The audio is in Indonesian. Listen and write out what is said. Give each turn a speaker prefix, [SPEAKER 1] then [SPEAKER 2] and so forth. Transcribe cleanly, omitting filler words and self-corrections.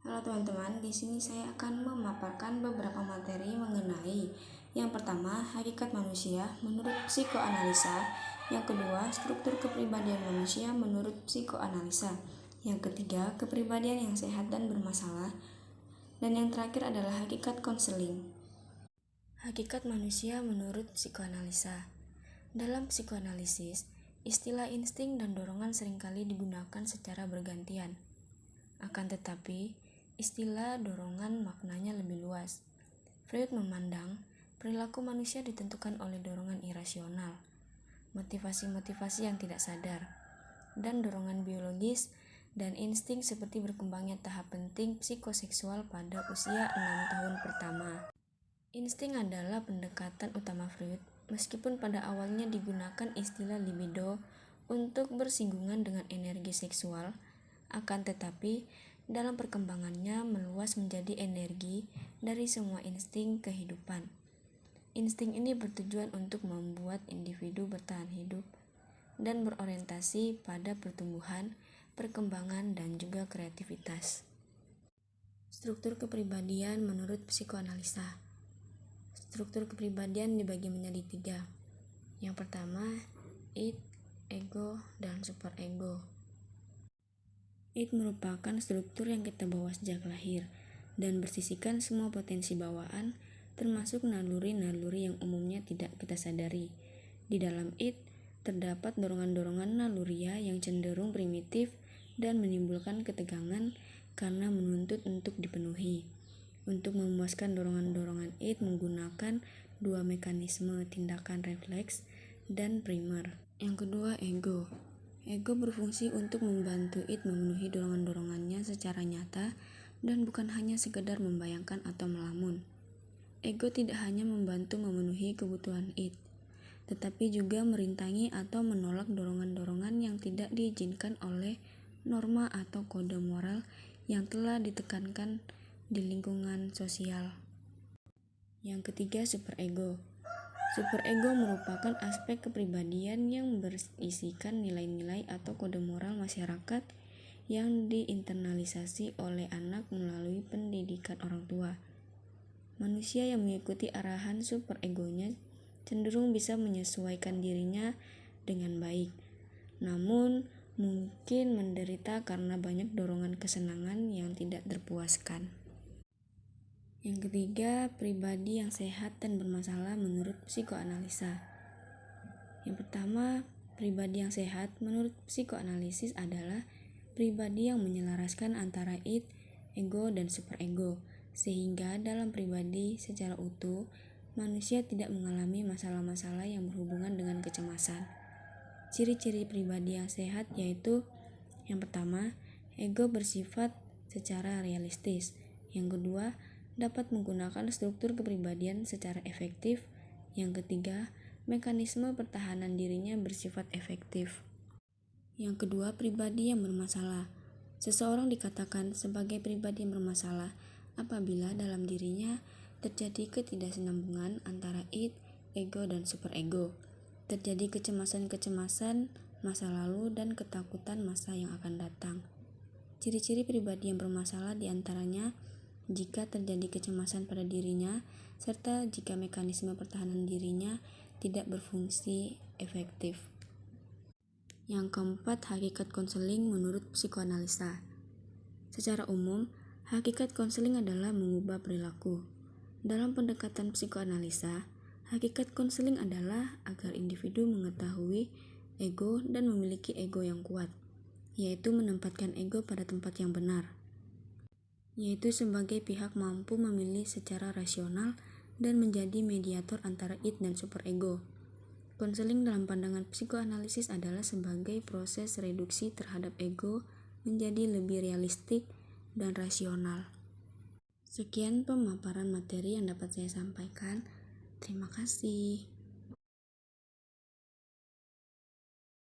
[SPEAKER 1] Halo teman-teman, di sini saya akan memaparkan beberapa materi mengenai yang pertama, hakikat manusia menurut psikoanalisa, yang kedua, struktur kepribadian manusia menurut psikoanalisa, yang ketiga, kepribadian yang sehat dan bermasalah, dan yang terakhir adalah hakikat konseling. Hakikat manusia menurut psikoanalisa. Dalam psikoanalisis, istilah insting dan dorongan seringkali digunakan secara bergantian. Akan tetapi, istilah dorongan maknanya lebih luas. Freud memandang perilaku manusia ditentukan oleh dorongan irasional, motivasi-motivasi yang tidak sadar, dan dorongan biologis dan insting seperti berkembangnya tahap penting psikoseksual pada usia 6 tahun pertama. Insting adalah pendekatan utama Freud, meskipun pada awalnya digunakan istilah libido untuk bersinggungan dengan energi seksual, akan tetapi dalam perkembangannya meluas menjadi energi dari semua insting kehidupan. Insting ini bertujuan untuk membuat individu bertahan hidup dan berorientasi pada pertumbuhan, perkembangan, dan juga kreativitas. Struktur kepribadian menurut psikoanalisa. Struktur kepribadian dibagi menjadi 3. Yang pertama, id, ego, dan superego. Id merupakan struktur yang kita bawa sejak lahir dan bersisihkan semua potensi bawaan, termasuk naluri-naluri yang umumnya tidak kita sadari. Di dalam id terdapat dorongan-dorongan naluria yang cenderung primitif dan menimbulkan ketegangan karena menuntut untuk dipenuhi. Untuk memuaskan dorongan-dorongan id menggunakan 2 mekanisme tindakan refleks dan primer. Yang kedua, ego. Ego berfungsi untuk membantu id memenuhi dorongan-dorongannya secara nyata dan bukan hanya sekedar membayangkan atau melamun. Ego tidak hanya membantu memenuhi kebutuhan id, tetapi juga merintangi atau menolak dorongan-dorongan yang tidak diizinkan oleh norma atau kode moral yang telah ditekankan di lingkungan sosial. Yang ketiga, superego. Superego merupakan aspek kepribadian yang berisikan nilai-nilai atau kode moral masyarakat yang diinternalisasi oleh anak melalui pendidikan orang tua. Manusia yang mengikuti arahan superegonya cenderung bisa menyesuaikan dirinya dengan baik, namun mungkin menderita karena banyak dorongan kesenangan yang tidak terpuaskan. Yang ketiga, pribadi yang sehat dan bermasalah menurut psikoanalisa. Yang pertama, pribadi yang sehat menurut psikoanalisis adalah pribadi yang menyelaraskan antara id, ego, dan superego, sehingga dalam pribadi secara utuh, manusia tidak mengalami masalah-masalah yang berhubungan dengan kecemasan. Ciri-ciri pribadi yang sehat yaitu yang pertama, ego bersifat secara realistis. Yang kedua, dapat menggunakan struktur kepribadian secara efektif. Yang ketiga, mekanisme pertahanan dirinya bersifat efektif. Yang kedua, pribadi yang bermasalah. Seseorang dikatakan sebagai pribadi yang bermasalah apabila dalam dirinya terjadi ketidaksinambungan antara id, ego, dan superego. Terjadi kecemasan-kecemasan masa lalu dan ketakutan masa yang akan datang. Ciri-ciri pribadi yang bermasalah diantaranya jika terjadi kecemasan pada dirinya, serta jika mekanisme pertahanan dirinya tidak berfungsi efektif. Yang keempat, hakikat konseling menurut psikoanalisa. Secara umum, hakikat konseling adalah mengubah perilaku. Dalam pendekatan psikoanalisa, hakikat konseling adalah agar individu mengetahui ego dan memiliki ego yang kuat, yaitu menempatkan ego pada tempat yang benar, yaitu sebagai pihak mampu memilih secara rasional dan menjadi mediator antara id dan superego. Konseling dalam pandangan psikoanalisis adalah sebagai proses reduksi terhadap ego menjadi lebih realistik dan rasional. Sekian pemaparan materi yang dapat saya sampaikan. Terima kasih.